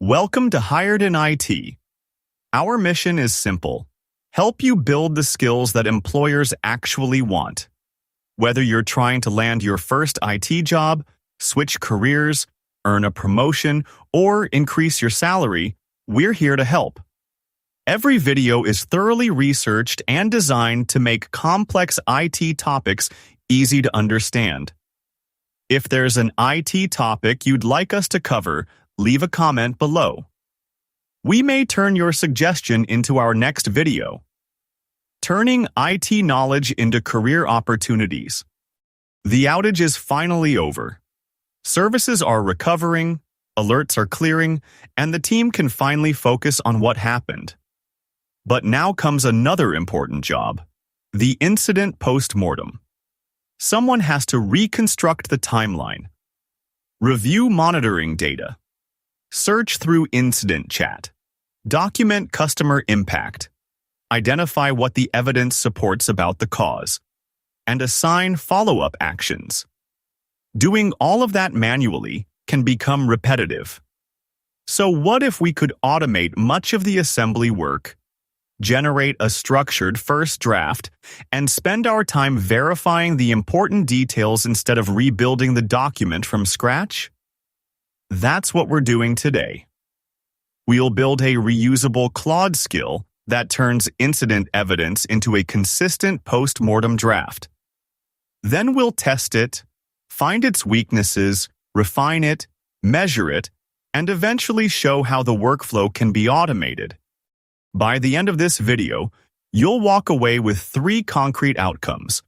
Welcome to Hired in IT. Our mission is simple: help you build the skills that employers actually want. Whether you're trying to land your first IT job, switch careers, earn a promotion, or increase your salary, we're here to help. Every video is thoroughly researched and designed to make complex IT topics easy to understand. If there's an IT topic you'd like us to cover, leave a comment below. We may turn your suggestion into our next video. Turning IT knowledge into career opportunities. The outage is finally over. Services are recovering, alerts are clearing, and the team can finally focus on what happened. But now comes another important job: the incident postmortem. Someone has to reconstruct the timeline, review monitoring data, search through incident chat, document customer impact, identify what the evidence supports about the cause, and assign follow-up actions. Doing all of that manually can become repetitive. So what if we could automate much of the assembly work, generate a structured first draft, and spend our time verifying the important details instead of rebuilding the document from scratch? That's what we're doing today. We'll build a reusable Claude skill that turns incident evidence into a consistent postmortem draft. Then we'll test it, find its weaknesses, refine it, measure it, and eventually show how the workflow can be automated. By the end of this video, you'll walk away with 3 concrete outcomes.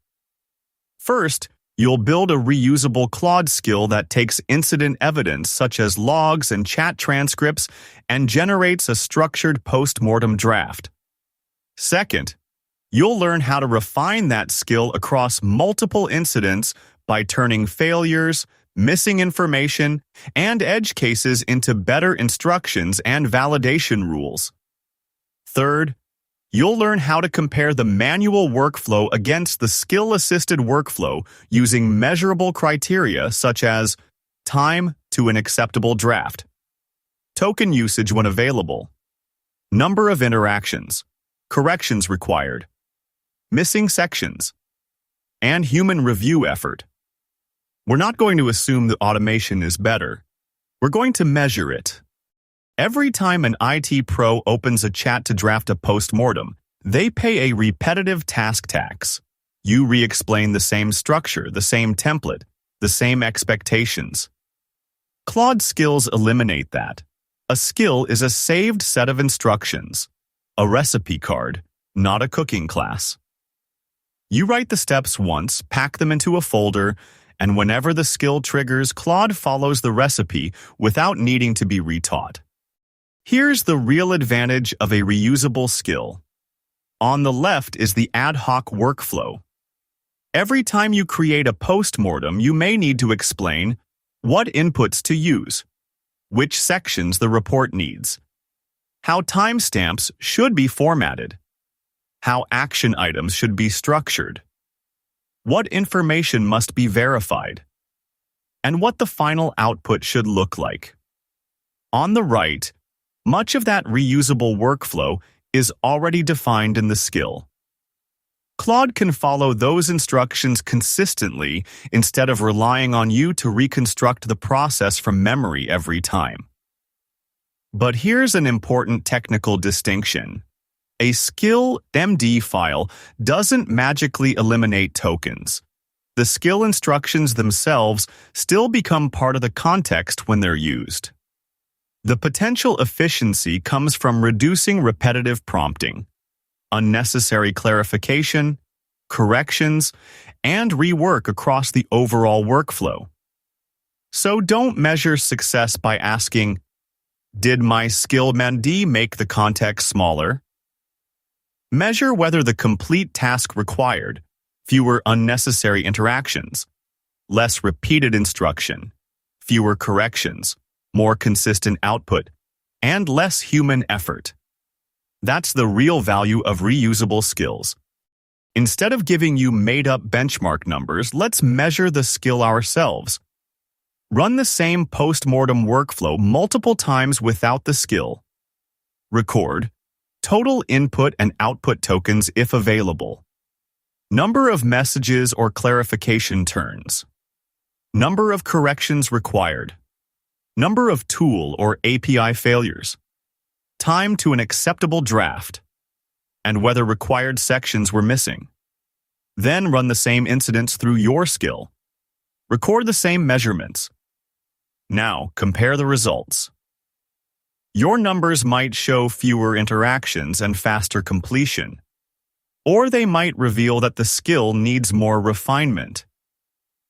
First, you'll build a reusable Claude skill that takes incident evidence such as logs and chat transcripts and generates a structured postmortem draft. Second, you'll learn how to refine that skill across multiple incidents by turning failures, missing information, and edge cases into better instructions and validation rules. Third, you'll learn how to compare the manual workflow against the skill-assisted workflow using measurable criteria such as time to an acceptable draft, token usage when available, number of interactions, corrections required, missing sections, and human review effort. We're not going to assume that automation is better. We're going to measure it. Every time an IT pro opens a chat to draft a postmortem, they pay a repetitive task tax. You re-explain the same structure, the same template, the same expectations. Claude skills eliminate that. A skill is a saved set of instructions, a recipe card, not a cooking class. You write the steps once, pack them into a folder, and whenever the skill triggers, Claude follows the recipe without needing to be retaught. Here's the real advantage of a reusable skill. On the left is the ad hoc workflow. Every time you create a postmortem, you may need to explain what inputs to use, which sections the report needs, how timestamps should be formatted, how action items should be structured, what information must be verified, and what the final output should look like. On the right, much of that reusable workflow is already defined in the skill. Claude can follow those instructions consistently instead of relying on you to reconstruct the process from memory every time. But here's an important technical distinction. A SKILL.md file doesn't magically eliminate tokens. The skill instructions themselves still become part of the context when they're used. The potential efficiency comes from reducing repetitive prompting, unnecessary clarification, corrections, and rework across the overall workflow. So don't measure success by asking, "Did my SKILL.md make the context smaller?" Measure whether the complete task required fewer unnecessary interactions, less repeated instruction, fewer corrections, more consistent output, and less human effort. That's the real value of reusable skills. Instead of giving you made-up benchmark numbers, let's measure the skill ourselves. Run the same postmortem workflow multiple times without the skill. Record total input and output tokens if available. Number of messages or clarification turns. Number of corrections required. Number of tool or API failures. Time to an acceptable draft. And whether required sections were missing. Then run the same incidents through your skill. Record the same measurements. Now, compare the results. Your numbers might show fewer interactions and faster completion, or they might reveal that the skill needs more refinement.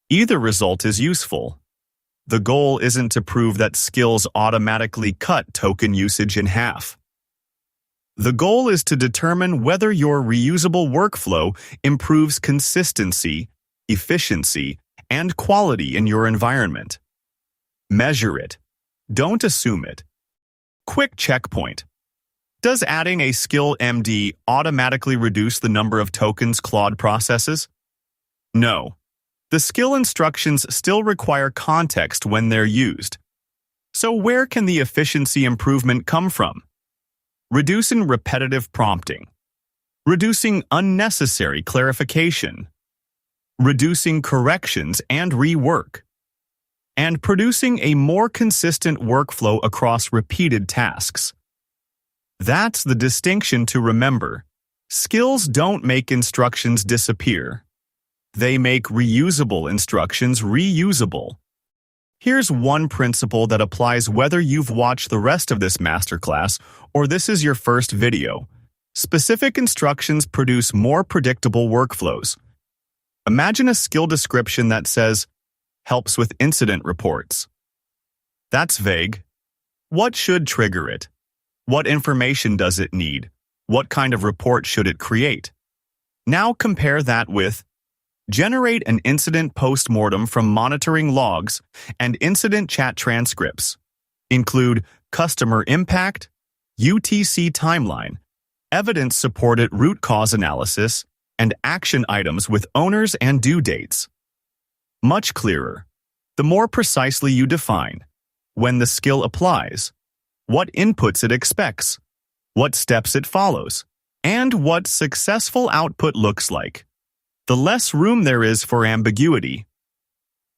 Either result is useful. The goal isn't to prove that skills automatically cut token usage in half. The goal is to determine whether your reusable workflow improves consistency, efficiency, and quality in your environment. Measure it. Don't assume it. Quick checkpoint. Does adding a SKILL.md automatically reduce the number of tokens Claude processes? No. The skill instructions still require context when they're used. So where can the efficiency improvement come from? Reducing repetitive prompting. Reducing unnecessary clarification. Reducing corrections and rework. And producing a more consistent workflow across repeated tasks. That's the distinction to remember. Skills don't make instructions disappear. They make reusable instructions reusable. Here's one principle that applies whether you've watched the rest of this masterclass or this is your first video. Specific instructions produce more predictable workflows. Imagine a skill description that says, helps with incident reports. That's vague. What should trigger it? What information does it need? What kind of report should it create? Now compare that with generate an incident postmortem from monitoring logs and incident chat transcripts. Include customer impact, UTC timeline, evidence-supported root cause analysis, and action items with owners and due dates. Much clearer. The more precisely you define when the skill applies, what inputs it expects, what steps it follows, and what successful output looks like, the less room there is for ambiguity.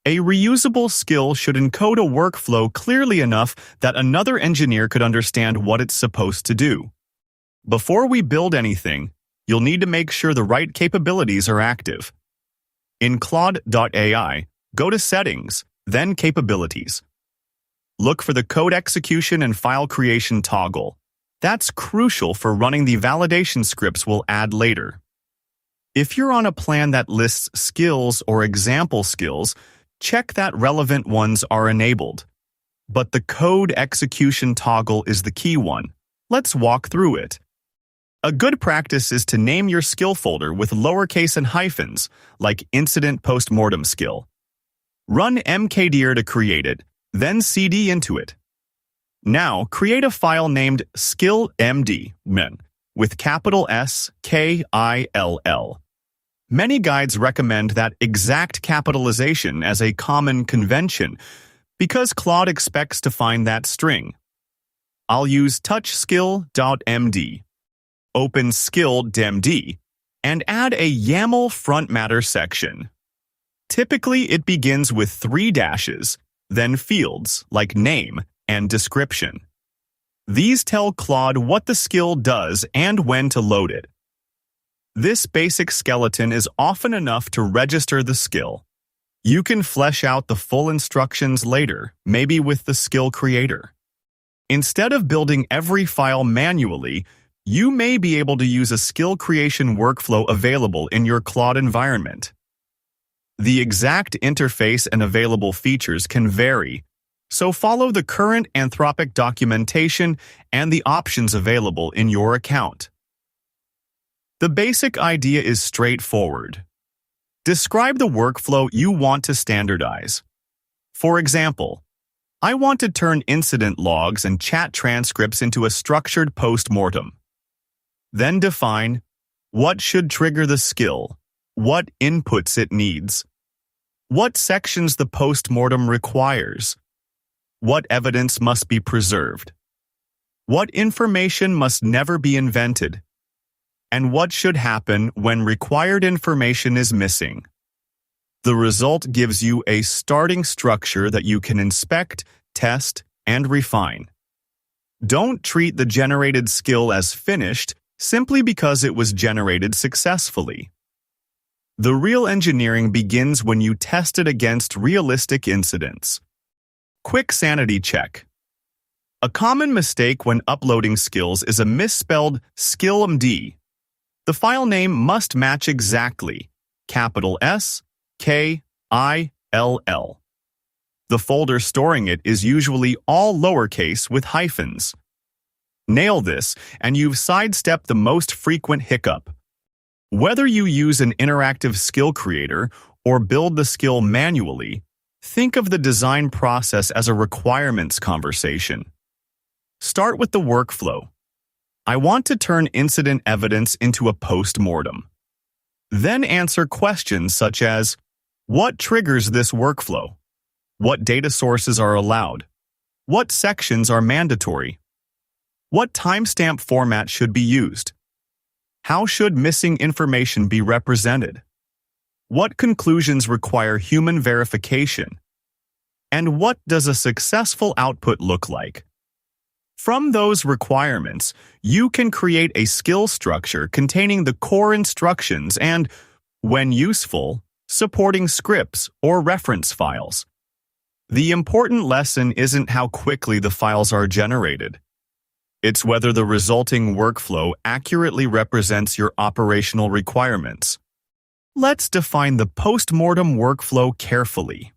A reusable skill should encode a workflow clearly enough that another engineer could understand what it's supposed to do. Before we build anything, you'll need to make sure the right capabilities are active. In Claude.ai, go to Settings, then Capabilities. Look for the Code Execution and File Creation toggle. That's crucial for running the validation scripts we'll add later. If you're on a plan that lists skills or example skills, check that relevant ones are enabled. But the Code Execution toggle is the key one. Let's walk through it. A good practice is to name your skill folder with lowercase and hyphens, like Incident Postmortem Skill. Run mkdir to create it, then cd into it. Now, create a file named SKILL.md with capital SKILL. Many guides recommend that exact capitalization as a common convention because Claude expects to find that string. I'll use touchskill.md. Open SKILL.md, and add a YAML front matter section. Typically, it begins with 3 dashes, then fields like name and description. These tell Claude what the skill does and when to load it. This basic skeleton is often enough to register the skill. You can flesh out the full instructions later, maybe with the skill creator. Instead of building every file manually, you may be able to use a skill creation workflow available in your Claude environment. The exact interface and available features can vary, so follow the current Anthropic documentation and the options available in your account. The basic idea is straightforward. Describe the workflow you want to standardize. For example, I want to turn incident logs and chat transcripts into a structured postmortem. Then define what should trigger the skill, what inputs it needs, What sections the postmortem requires? What evidence must be preserved? What information must never be invented? And what should happen when required information is missing? The result gives you a starting structure that you can inspect, test, and refine. Don't treat the generated skill as finished simply because it was generated successfully. The real engineering begins when you test it against realistic incidents. Quick sanity check. A common mistake when uploading skills is a misspelled SKILL.md. The file name must match exactly, capital S, K, I, L, L. The folder storing it is usually all lowercase with hyphens. Nail this, and you've sidestepped the most frequent hiccup. Whether you use an interactive skill creator or build the skill manually, think of the design process as a requirements conversation. Start with the workflow. I want to turn incident evidence into a postmortem. Then answer questions such as, what triggers this workflow? What data sources are allowed? What sections are mandatory? What timestamp format should be used? How should missing information be represented? What conclusions require human verification? And what does a successful output look like? From those requirements, you can create a skill structure containing the core instructions and, when useful, supporting scripts or reference files. The important lesson isn't how quickly the files are generated. It's whether the resulting workflow accurately represents your operational requirements. Let's define the postmortem workflow carefully.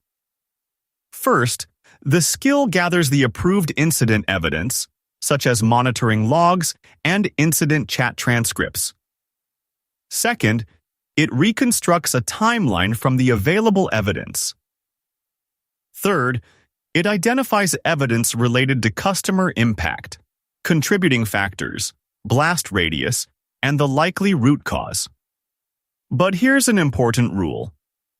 First, the skill gathers the approved incident evidence, such as monitoring logs and incident chat transcripts. Second, it reconstructs a timeline from the available evidence. Third, it identifies evidence related to customer impact, contributing factors, blast radius, and the likely root cause. But here's an important rule.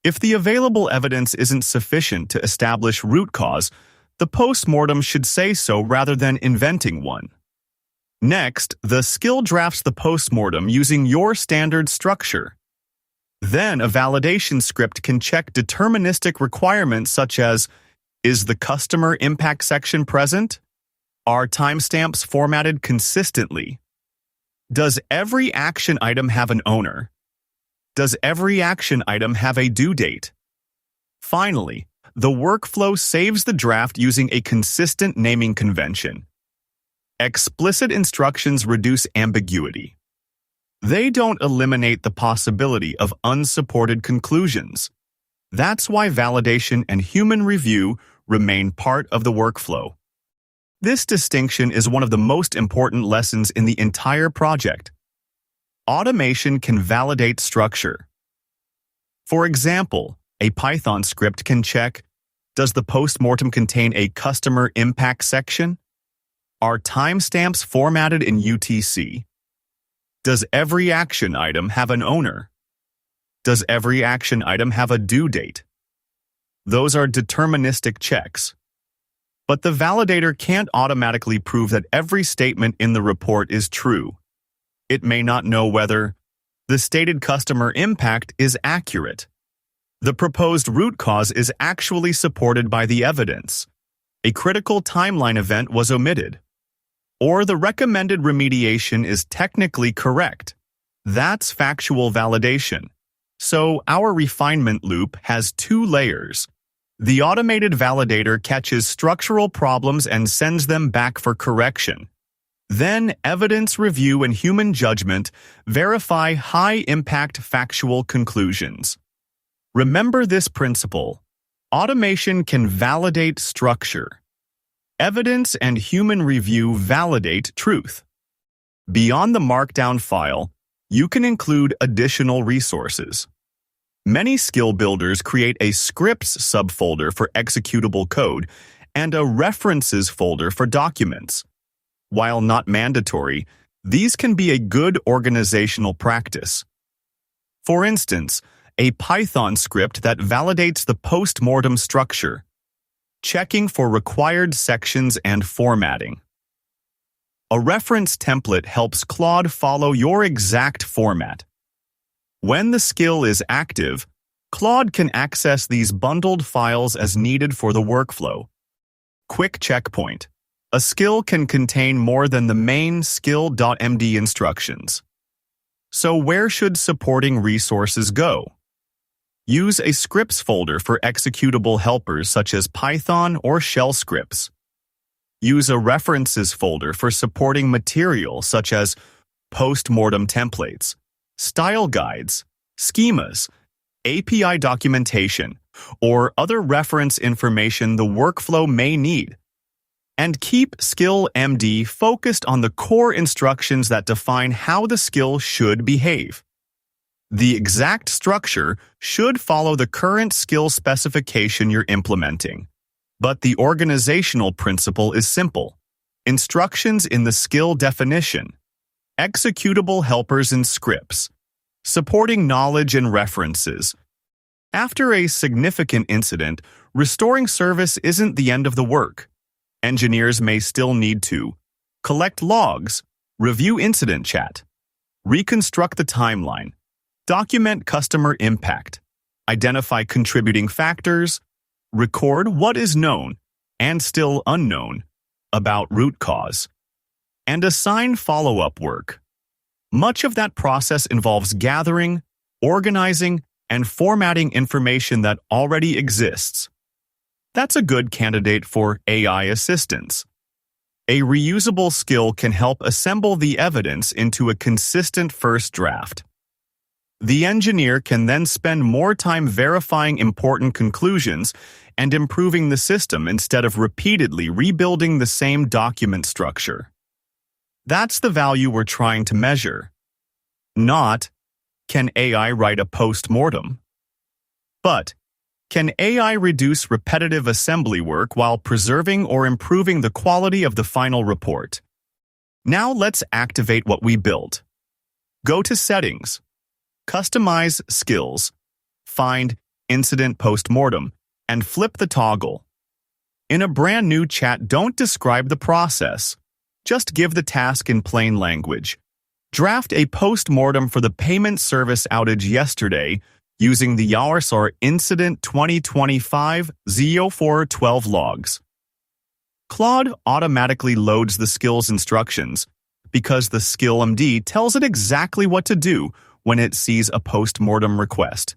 If the available evidence isn't sufficient to establish root cause, the postmortem should say so rather than inventing one. Next, the skill drafts the postmortem using your standard structure. Then a validation script can check deterministic requirements such as, is the customer impact section present? Are timestamps formatted consistently? Does every action item have an owner? Does every action item have a due date? Finally, the workflow saves the draft using a consistent naming convention. Explicit instructions reduce ambiguity. They don't eliminate the possibility of unsupported conclusions. That's why validation and human review remain part of the workflow. This distinction is one of the most important lessons in the entire project. Automation can validate structure. For example, a Python script can check, does the postmortem contain a customer impact section? Are timestamps formatted in UTC? Does every action item have an owner? Does every action item have a due date? Those are deterministic checks. But the validator can't automatically prove that every statement in the report is true. It may not know whether the stated customer impact is accurate. The proposed root cause is actually supported by the evidence. A critical timeline event was omitted. Or the recommended remediation is technically correct. That's factual validation. So our refinement loop has two layers. The automated validator catches structural problems and sends them back for correction. Then evidence review and human judgment verify high-impact factual conclusions. Remember this principle. Automation can validate structure. Evidence and human review validate truth. Beyond the markdown file, you can include additional resources. Many skill builders create a scripts subfolder for executable code and a references folder for documents. While not mandatory, these can be a good organizational practice. For instance, a Python script that validates the postmortem structure, checking for required sections and formatting. A reference template helps Claude follow your exact format. When the skill is active, Claude can access these bundled files as needed for the workflow. Quick checkpoint. A skill can contain more than the main SKILL.md instructions. So where should supporting resources go? Use a scripts folder for executable helpers such as Python or shell scripts. Use a references folder for supporting material such as postmortem templates, style guides, schemas, API documentation, or other reference information the workflow may need. And keep SKILL.md focused on the core instructions that define how the skill should behave. The exact structure should follow the current skill specification you're implementing. But the organizational principle is simple. Instructions in the skill definition, executable helpers and scripts, supporting knowledge and references. After a significant incident, restoring service isn't the end of the work. Engineers may still need to collect logs, review incident chat, reconstruct the timeline, document customer impact, identify contributing factors, record what is known and still unknown about root cause, and assign follow-up work. Much of that process involves gathering, organizing, and formatting information that already exists. That's a good candidate for AI assistance. A reusable skill can help assemble the evidence into a consistent first draft. The engineer can then spend more time verifying important conclusions and improving the system instead of repeatedly rebuilding the same document structure. That's the value we're trying to measure. Not, can AI write a postmortem? But, can AI reduce repetitive assembly work while preserving or improving the quality of the final report? Now let's activate what we built. Go to Settings, Customize Skills, find Incident Postmortem, and flip the toggle. In a brand new chat, don't describe the process. Just give the task in plain language. Draft a postmortem for the payment service outage yesterday using the YARSR Incident 2025-0412 logs. Claude automatically loads the skill's instructions because the SKILL.md tells it exactly what to do when it sees a postmortem request.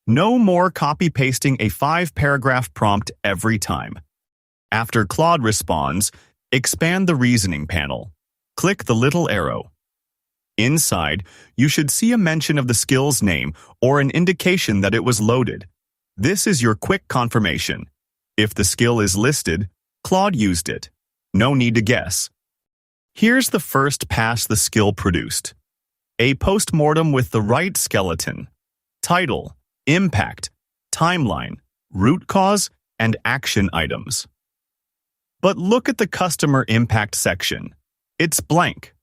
No more copy-pasting a 5-paragraph prompt every time. After Claude responds, expand the reasoning panel. Click the little arrow. Inside, you should see a mention of the skill's name or an indication that it was loaded. This is your quick confirmation. If the skill is listed, Claude used it. No need to guess. Here's the first pass the skill produced. A postmortem with the right skeleton. Title, impact, timeline, root cause, and action items. But look at the customer impact section. It's blank.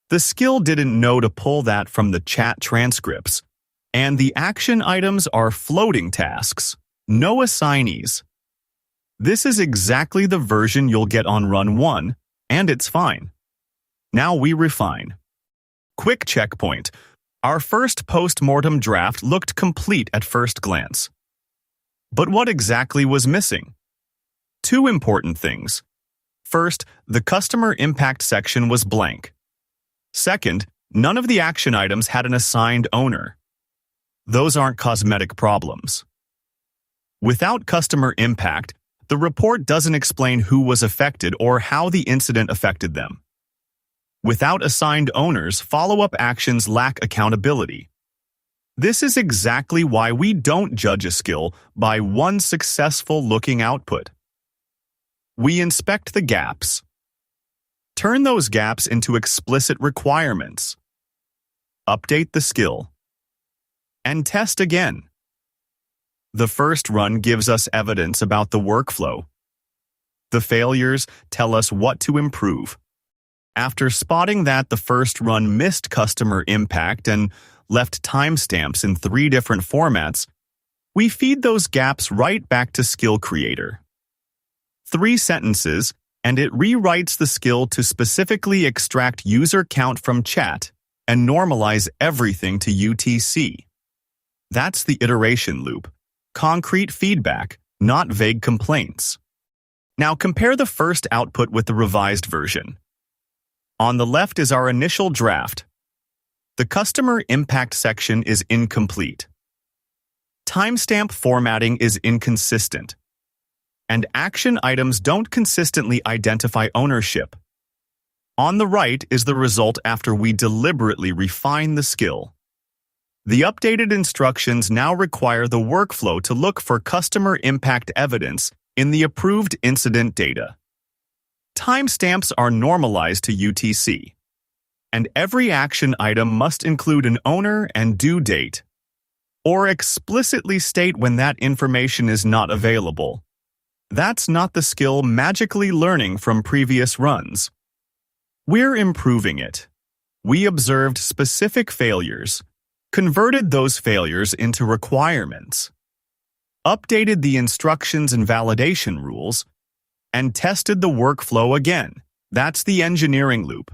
The skill didn't know to pull that from the chat transcripts, and the action items are floating tasks, no assignees. This is exactly the version you'll get on run 1, and it's fine. Now we refine. Quick checkpoint. Our first postmortem draft looked complete at first glance. But what exactly was missing? 2 important things. First, the customer impact section was blank. Second, none of the action items had an assigned owner. Those aren't cosmetic problems. Without customer impact, the report doesn't explain who was affected or how the incident affected them. Without assigned owners, follow-up actions lack accountability. This is exactly why we don't judge a skill by one successful-looking output. We inspect the gaps. Turn those gaps into explicit requirements. Update the skill. And test again. The first run gives us evidence about the workflow. The failures tell us what to improve. After spotting that the first run missed customer impact and left timestamps in 3 different formats, we feed those gaps right back to Skill Creator. 3 sentences, and it rewrites the skill to specifically extract user count from chat and normalize everything to UTC. That's the iteration loop. Concrete feedback, not vague complaints. Now compare the first output with the revised version. On the left is our initial draft. The customer impact section is incomplete. Timestamp formatting is inconsistent. And action items don't consistently identify ownership. On the right is the result after we deliberately refine the skill. The updated instructions now require the workflow to look for customer impact evidence in the approved incident data. Timestamps are normalized to UTC, and every action item must include an owner and due date, or explicitly state when that information is not available. That's not the skill magically learning from previous runs. We're improving it. We observed specific failures, converted those failures into requirements, updated the instructions and validation rules, and tested the workflow again. That's the engineering loop.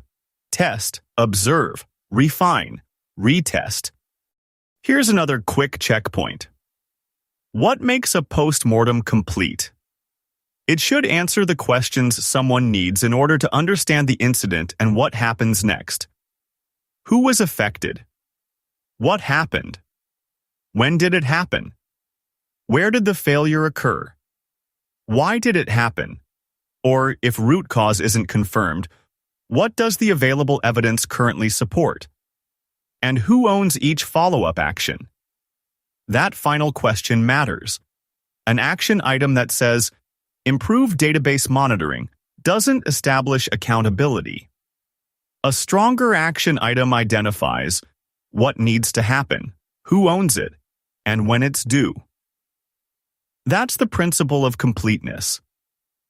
Test, observe, refine, retest. Here's another quick checkpoint. What makes a postmortem complete? It should answer the questions someone needs in order to understand the incident and what happens next. Who was affected? What happened? When did it happen? Where did the failure occur? Why did it happen? Or, if root cause isn't confirmed, what does the available evidence currently support? And who owns each follow-up action? That final question matters. An action item that says, "Improve database monitoring," doesn't establish accountability. A stronger action item identifies what needs to happen, who owns it, and when it's due. That's the principle of completeness.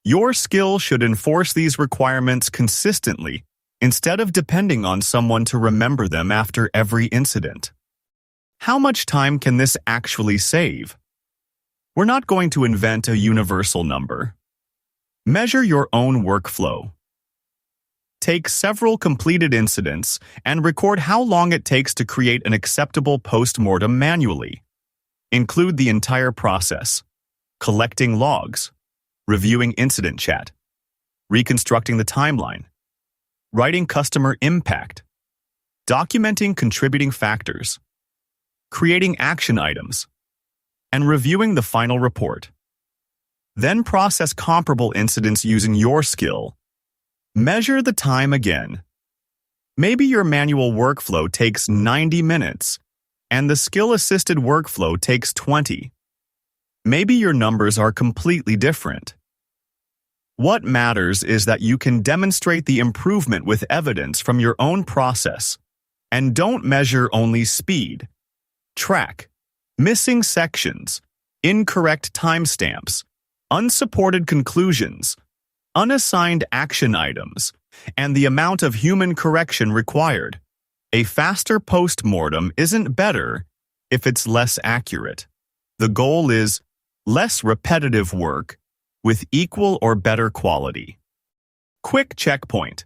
Your skill should enforce these requirements consistently instead of depending on someone to remember them after every incident. How much time can this actually save? We're not going to invent a universal number. Measure your own workflow. Take several completed incidents and record how long it takes to create an acceptable postmortem manually. Include the entire process: collecting logs, reviewing incident chat, reconstructing the timeline, writing customer impact, documenting contributing factors, creating action items, and reviewing the final report. Then process comparable incidents using your skill. Measure the time again. Maybe your manual workflow takes 90 minutes, and the skill-assisted workflow takes 20. Maybe your numbers are completely different. What matters is that you can demonstrate the improvement with evidence from your own process, and don't measure only speed. Track missing sections, incorrect timestamps, unsupported conclusions, unassigned action items, and the amount of human correction required. A faster postmortem isn't better if it's less accurate. The goal is less repetitive work with equal or better quality. Quick checkpoint.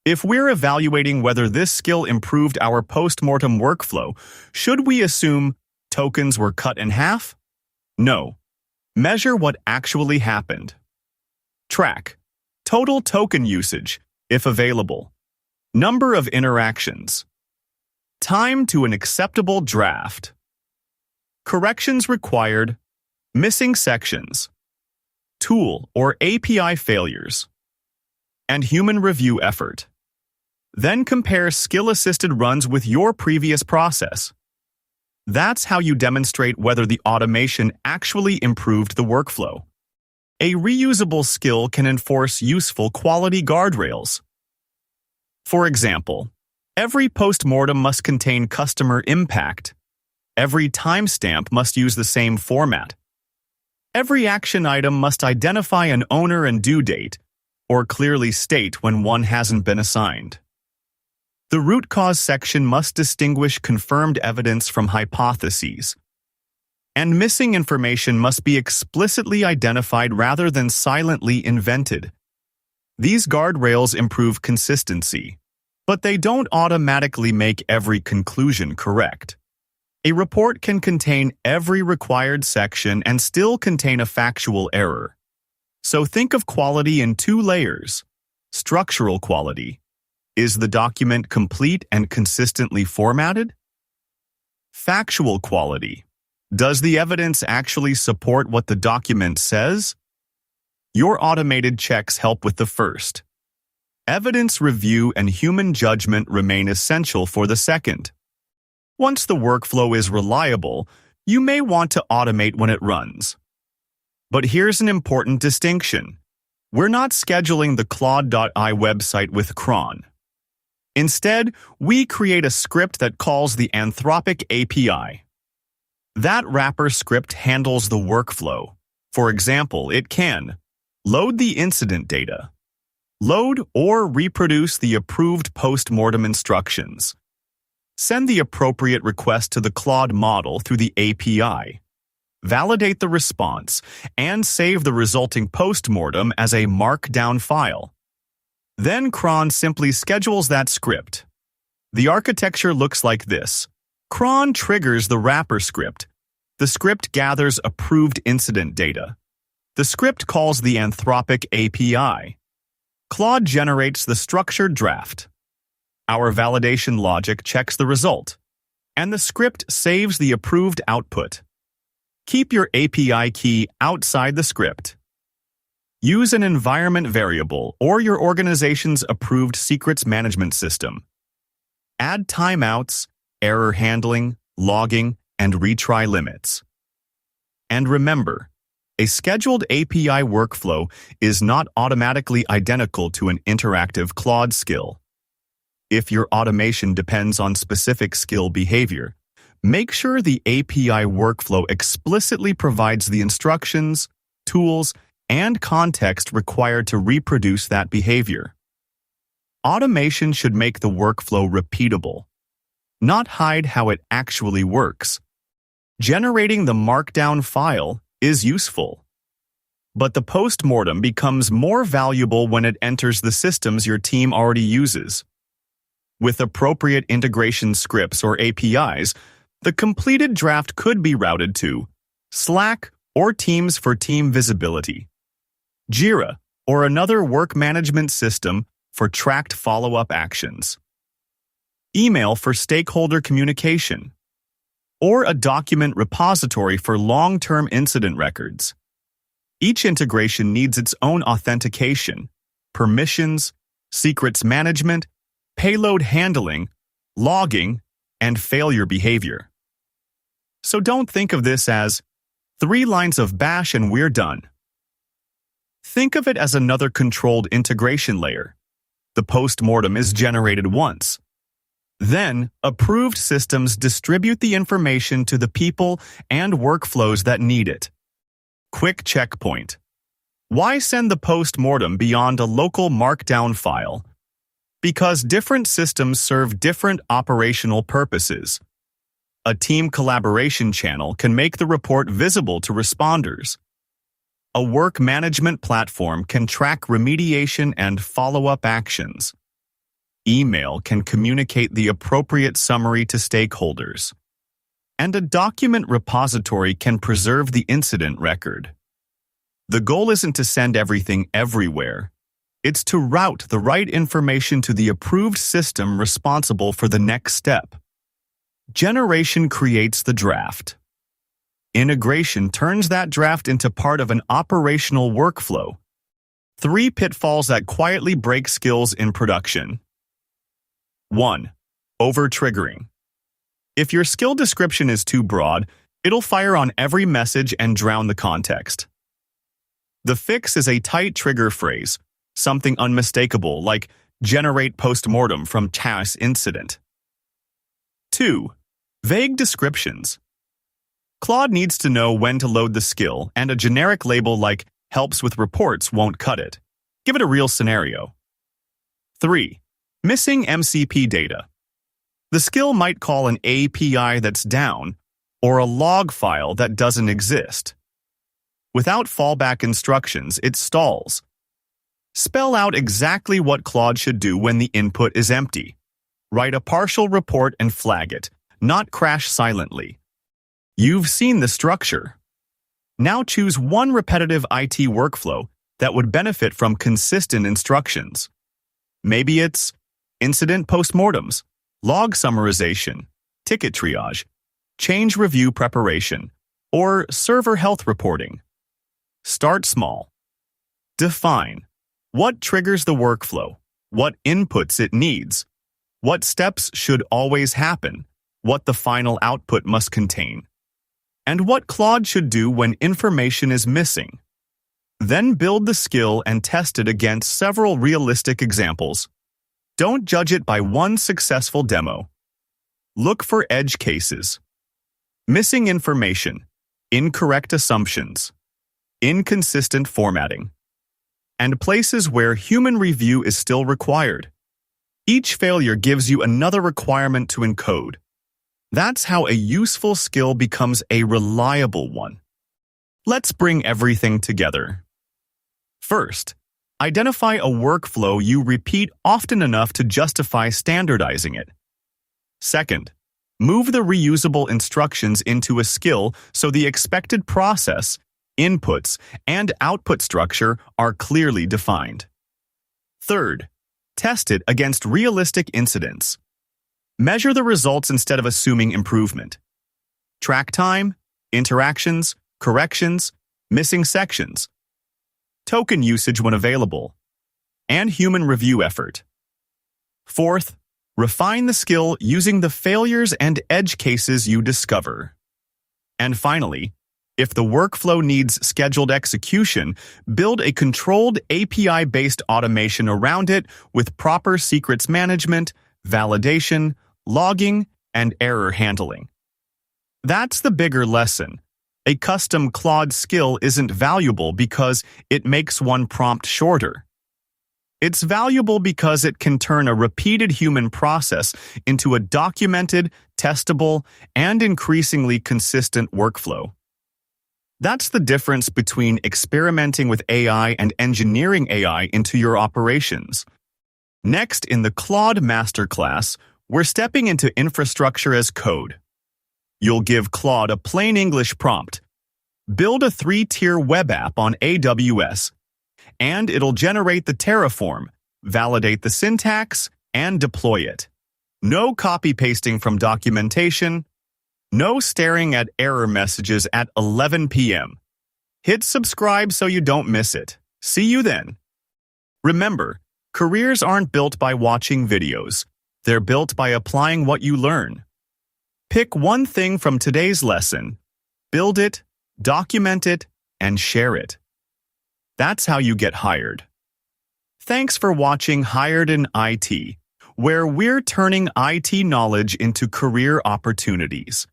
If we're evaluating whether this skill improved our postmortem workflow, should we assume tokens were cut in half? No. Measure what actually happened. Track total token usage, if available, number of interactions, time to an acceptable draft, corrections required, missing sections, tool or API failures, and human review effort. Then compare skill-assisted runs with your previous process. That's how you demonstrate whether the automation actually improved the workflow. A reusable skill can enforce useful quality guardrails. For example, every postmortem must contain customer impact. Every timestamp must use the same format. Every action item must identify an owner and due date, or clearly state when one hasn't been assigned. The root cause section must distinguish confirmed evidence from hypotheses. And missing information must be explicitly identified rather than silently invented. These guardrails improve consistency, but they don't automatically make every conclusion correct. A report can contain every required section and still contain a factual error. So think of quality in two layers. Structural quality. Is the document complete and consistently formatted? Factual quality. Does the evidence actually support what the document says? Your automated checks help with the first. Evidence review and human judgment remain essential for the second. Once the workflow is reliable, you may want to automate when it runs. But here's an important distinction. We're not scheduling the Claude.ai website with Cron. Instead, we create a script that calls the Anthropic API. That wrapper script handles the workflow. For example, it can load the incident data, load or reproduce the approved postmortem instructions, send the appropriate request to the Claude model through the API, validate the response, and save the resulting postmortem as a markdown file. Then Cron simply schedules that script. The architecture looks like this. Cron triggers the wrapper script. The script gathers approved incident data. The script calls the Anthropic API. Claude generates the structured draft. Our validation logic checks the result, and the script saves the approved output. Keep your API key outside the script. Use an environment variable or your organization's approved secrets management system. Add timeouts, error handling, logging, and retry limits. And remember, a scheduled API workflow is not automatically identical to an interactive Claude skill. If your automation depends on specific skill behavior, make sure the API workflow explicitly provides the instructions, tools, and context required to reproduce that behavior. Automation should make the workflow repeatable, not hide how it actually works. Generating the markdown file is useful, but the postmortem becomes more valuable when it enters the systems your team already uses. With appropriate integration scripts or APIs, the completed draft could be routed to Slack or Teams for team visibility, Jira or another work management system for tracked follow-up actions, email for stakeholder communication, or a document repository for long-term incident records. Each integration needs its own authentication, permissions, secrets management, payload handling, logging, and failure behavior. So don't think of this as 3 lines of bash and we're done. Think of it as another controlled integration layer. The postmortem is generated once. Then, approved systems distribute the information to the people and workflows that need it. Quick checkpoint. Why send the postmortem beyond a local markdown file? Because different systems serve different operational purposes. A team collaboration channel can make the report visible to responders. A work management platform can track remediation and follow-up actions. Email can communicate the appropriate summary to stakeholders. And a document repository can preserve the incident record. The goal isn't to send everything everywhere. It's to route the right information to the approved system responsible for the next step. Generation creates the draft. Integration turns that draft into part of an operational workflow. 3 pitfalls that quietly break skills in production. 1. Over-triggering. If your skill description is too broad, it'll fire on every message and drown the context. The fix is a tight trigger phrase, something unmistakable like generate postmortem from TAS incident. 2. Vague descriptions. Claude needs to know when to load the skill, and a generic label like helps with reports won't cut it. Give it a real scenario. 3. Missing MCP data. The skill might call an API that's down or a log file that doesn't exist. Without fallback instructions, it stalls. Spell out exactly what Claude should do when the input is empty. Write a partial report and flag it, not crash silently. You've seen the structure. Now choose one repetitive IT workflow that would benefit from consistent instructions. Maybe it's incident postmortems, log summarization, ticket triage, change review preparation, or server health reporting. Start small. Define what triggers the workflow, what inputs it needs, what steps should always happen, what the final output must contain, and what Claude should do when information is missing. Then build the skill and test it against several realistic examples. Don't judge it by one successful demo. Look for edge cases. Missing information, incorrect assumptions, inconsistent formatting, and places where human review is still required. Each failure gives you another requirement to encode. That's how a useful skill becomes a reliable one. Let's bring everything together. First, identify a workflow you repeat often enough to justify standardizing it. Second, move the reusable instructions into a skill so the expected process, inputs, and output structure are clearly defined. Third, test it against realistic incidents. Measure the results instead of assuming improvement. Track time, interactions, corrections, missing sections, token usage when available, and human review effort. Fourth, refine the skill using the failures and edge cases you discover. And finally, if the workflow needs scheduled execution, build a controlled API-based automation around it with proper secrets management, validation, logging, and error handling. That's the bigger lesson. A custom Claude skill isn't valuable because it makes one prompt shorter. It's valuable because it can turn a repeated human process into a documented, testable, and increasingly consistent workflow. That's the difference between experimenting with AI and engineering AI into your operations. Next, in the Claude Masterclass, we're stepping into infrastructure as code. You'll give Claude a plain English prompt, build a 3-tier web app on AWS, and it'll generate the Terraform, validate the syntax, and deploy it. No copy-pasting from documentation. No staring at error messages at 11 p.m. Hit subscribe so you don't miss it. See you then. Remember, careers aren't built by watching videos. They're built by applying what you learn. Pick one thing from today's lesson, build it, document it, and share it. That's how you get hired. Thanks for watching Hired in IT, where we're turning IT knowledge into career opportunities.